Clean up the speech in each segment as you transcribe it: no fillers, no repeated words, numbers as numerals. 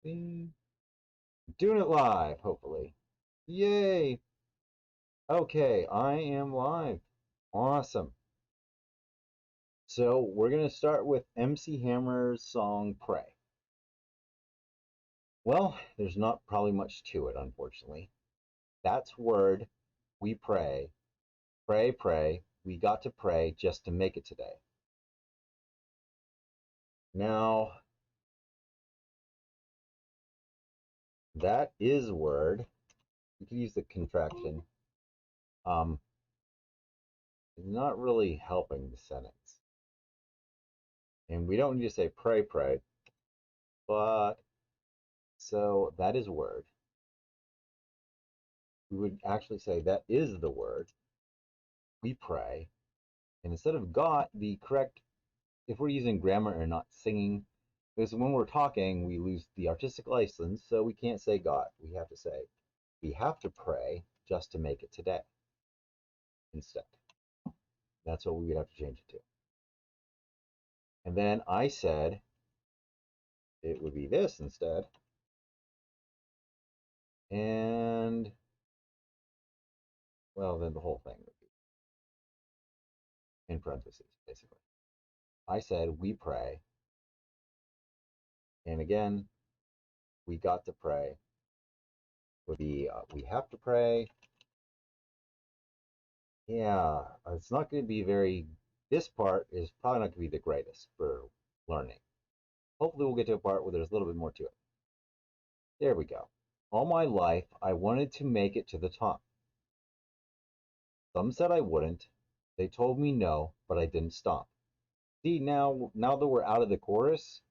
Doing it live, hopefully. Yay! Okay, I am live. Awesome. So we're going to start with MC Hammer's song Pray. Well, there's not probably much to it, unfortunately. That's word, we pray. Pray, pray. We got to pray just to make it today. Now, that is word. You can use the contraction. It's not really helping the sentence. And we don't need to say pray, pray, but so that is word. We would actually say that is the word. We pray. And instead of got, the correct, if we're using grammar and not singing, because when we're talking, we lose the artistic license, so we can't say got. We have to say, we have to pray just to make it today instead. That's what we would have to change it to. And then I said it would be this instead. And, well, then the whole thing would be in parentheses, basically. I said, we pray. And again, we got to pray would be we have to pray. Yeah, it's not going to be very, this part is probably not going to be the greatest for learning. Hopefully we'll get to a part where there's a little bit more to it. There we go. All my life, I wanted to make it to the top. Some said I wouldn't. They told me no, but I didn't stop. See, now that we're out of the chorus,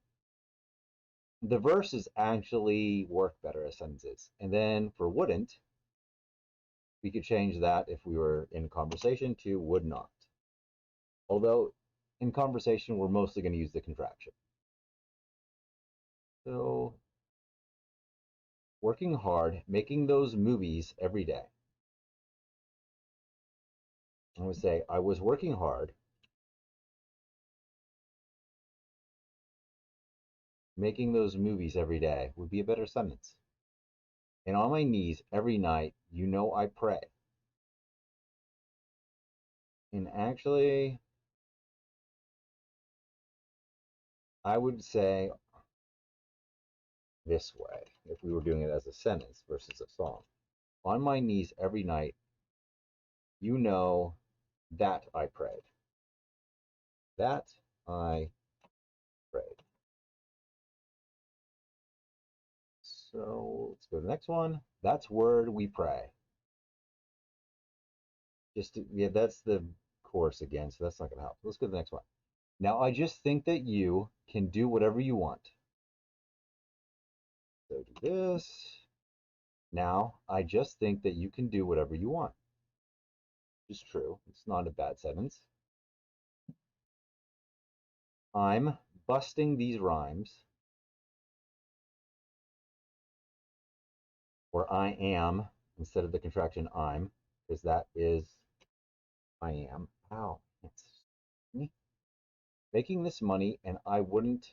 the verses actually work better as sentences. And then for wouldn't, we could change that if we were in conversation to would not. Although in conversation, we're mostly going to use the contraction. So, working hard, making those movies every day. I would say, I was working hard, making those movies every day would be a better sentence. And on my knees every night, you know I pray. And actually, I would say this way, if we were doing it as a sentence versus a song. On my knees every night, you know that I prayed. That I prayed. So let's go to the next one. That's word we pray. Yeah, that's the chorus again, so that's not going to help. Let's go to the next one. Now I just think that you can do whatever you want. So do this. Now I just think that you can do whatever you want. It's true. It's not a bad sentence. I'm busting these rhymes. Or I am, instead of the contraction I'm, because that is I am. Ow. It's me. Making this money and I wouldn't.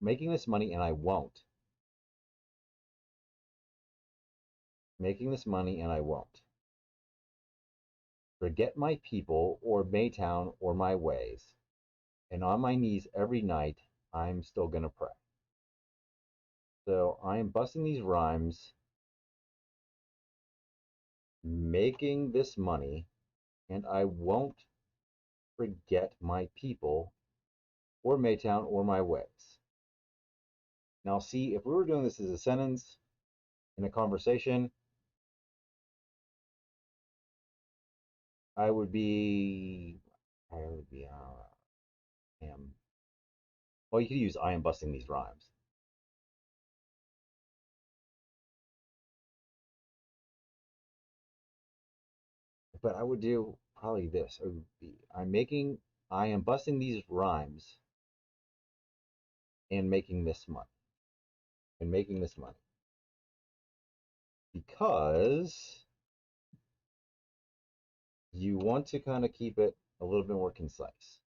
Making this money and I won't. Making this money and I won't. Forget my people or Maytown or my ways. And on my knees every night, I'm still going to pray. So I am busting these rhymes, making this money, and I won't forget my people or Maytown or my ways. Now, see, if we were doing this as a sentence in a conversation, I would be, am. Well, you could use I am busting these rhymes. But I would do probably this. It would be, I am busting these rhymes and making this money. And making this money. Because you want to kind of keep it a little bit more concise.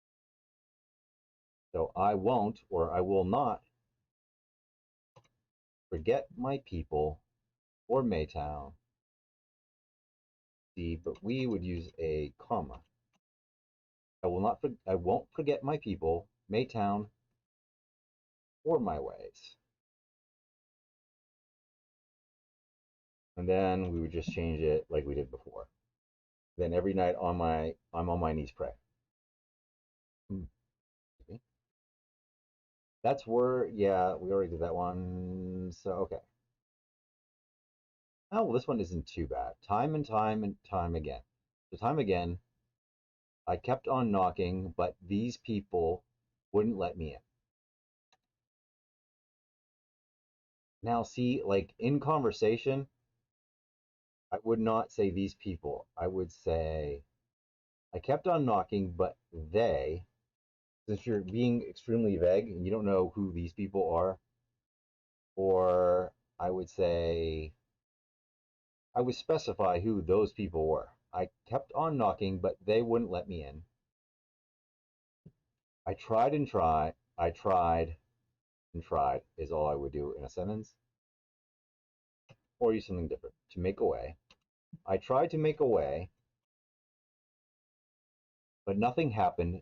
So I won't or I will not forget my people or Maytown. See, but we would use a comma. I won't forget my people, Maytown, or my ways. And then we would just change it like we did before. Then every night I'm on my knees pray. Okay. That's where, yeah, we already did that one. So, okay. Oh, well, this one isn't too bad. Time and time and time again. So, time again, I kept on knocking, but these people wouldn't let me in. Now, see, like in conversation, I would not say these people. I would say, I kept on knocking, but they, since you're being extremely vague and you don't know who these people are, or I would say, I would specify who those people were. I kept on knocking, but they wouldn't let me in. I tried and tried. I tried and tried is all I would do in a sentence, or use something different. To make a way. I tried to make a way, but nothing happened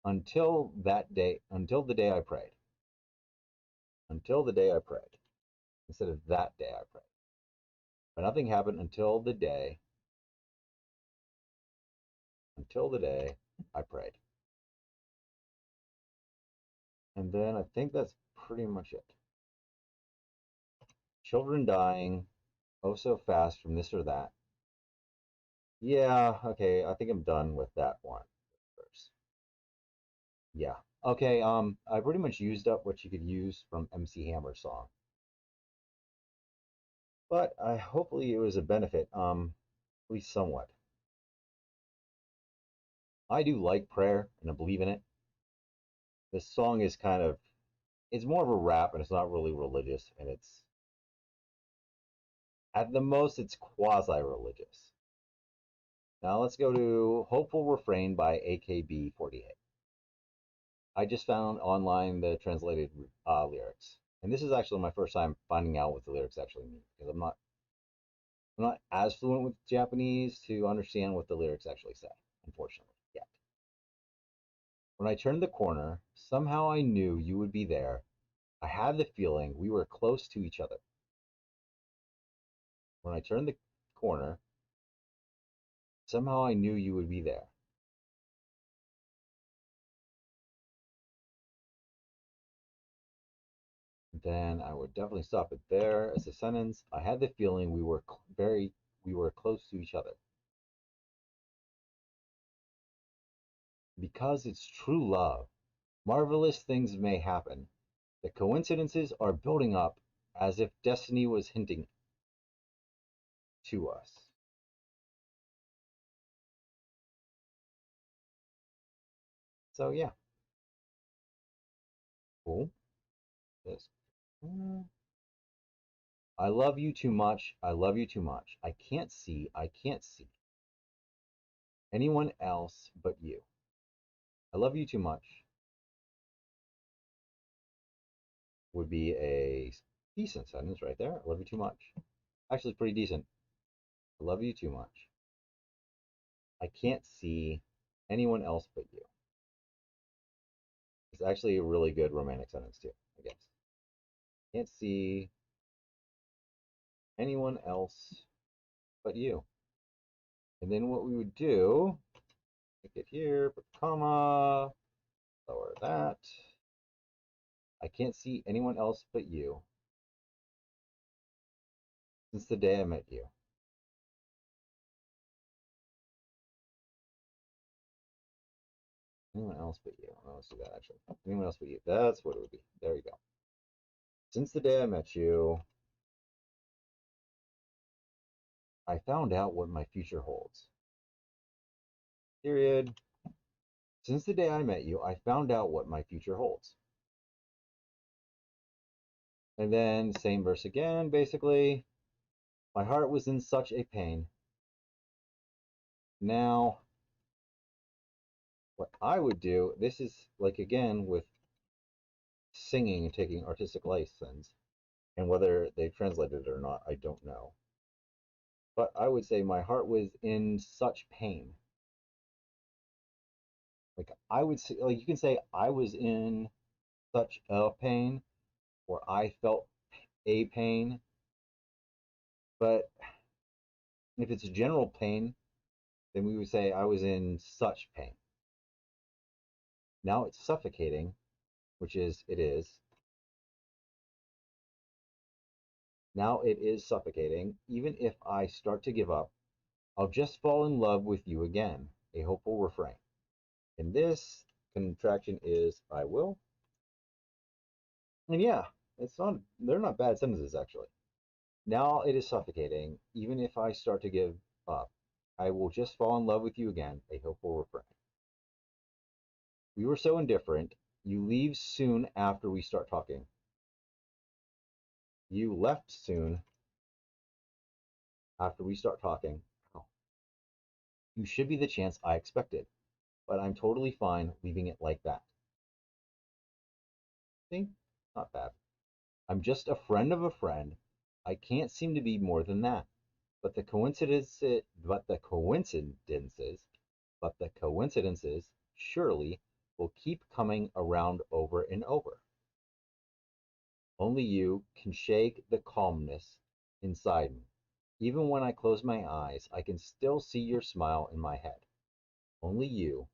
until that day, until the day I prayed. Until the day I prayed. Instead of that day I prayed. But nothing happened until the day I prayed. And then I think that's pretty much it. Children dying, oh so fast from this or that. Yeah, okay, I think I'm done with that one first. Yeah. Okay, I pretty much used up what you could use from MC Hammer's song. But I hopefully it was a benefit, at least somewhat. I do like prayer and I believe in it. This song is kind of it's more of a rap and it's not really religious and it's at the most it's quasi-religious. Now let's go to Hopeful Refrain by AKB48. I just found online the translated lyrics. And this is actually my first time finding out what the lyrics actually mean because I'm not as fluent with Japanese to understand what the lyrics actually say, unfortunately, yet. When I turned the corner, somehow I knew you would be there. I had the feeling we were close to each other. When I turned the corner, somehow I knew you would be there. Then I would definitely stop it there as a sentence. I had the feeling we were close to each other. Because it's true love, marvelous things may happen. The coincidences are building up as if destiny was hinting to us. So yeah, cool. This. I love you too much. I love you too much. I can't see anyone else but you. I love you too much would be a decent sentence right there. I love you too much. Actually, pretty decent. I love you too much. I can't see anyone else but you. It's actually a really good romantic sentence too, I guess. Can't see anyone else but you. And then what we would do, make it here, put comma, lower that. I can't see anyone else but you since the day I met you. Anyone else but you. Oh, let's do that actually. Anyone else but you. That's what it would be. There you go. Since the day I met you, I found out what my future holds. Period. Since the day I met you, I found out what my future holds. And then same verse again, basically. My heart was in such a pain. Now, what I would do, this is like again with singing and taking artistic license. And whether they translated it or not, I don't know. But I would say my heart was in such pain. Like I would say, like you can say I was in such a pain, or I felt a pain. But if it's a general pain, then we would say I was in such pain. Now it's suffocating, which is it is. Now it is suffocating. Even if I start to give up, I'll just fall in love with you again. A hopeful refrain. And this contraction is I will. And yeah, they're not bad sentences actually. Now it is suffocating. Even if I start to give up, I will just fall in love with you again. A hopeful refrain. We were so indifferent. You leave soon after we start talking. You left soon after we start talking. You should be the chance I expected, but I'm totally fine leaving it like that. See? Not bad. I'm just a friend of a friend. I can't seem to be more than that. But the coincidences, but the coincidences, but the coincidences surely will keep coming around over and over. Only you can shake the calmness inside me. Even when I close my eyes, I can still see your smile in my head. Only you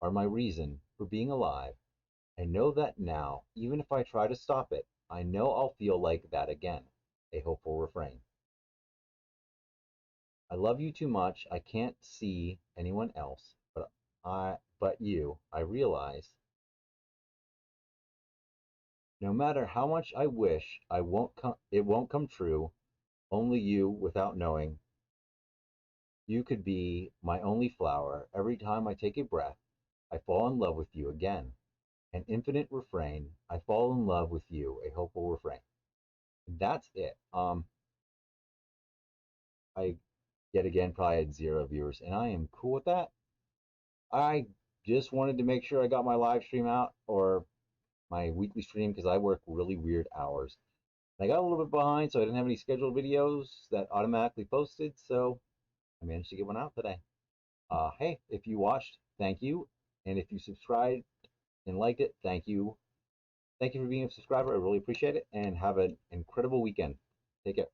are my reason for being alive. I know that now, even if I try to stop it, I know I'll feel like that again. A hopeful refrain. I love you too much. I can't see anyone else, but you. I realize no matter how much I wish it won't come true. Only you without knowing. You could be my only flower. Every time I take a breath, I fall in love with you again. An infinite refrain. I fall in love with you. A hopeful refrain. That's it. I yet again probably had 0 viewers, and I am cool with that. I just wanted to make sure I got my live stream out or my weekly stream because I work really weird hours. And I got a little bit behind, so I didn't have any scheduled videos that automatically posted, so I managed to get one out today. Hey, if you watched, thank you. And if you subscribed and liked it, thank you. Thank you for being a subscriber. I really appreciate it. And have an incredible weekend. Take care.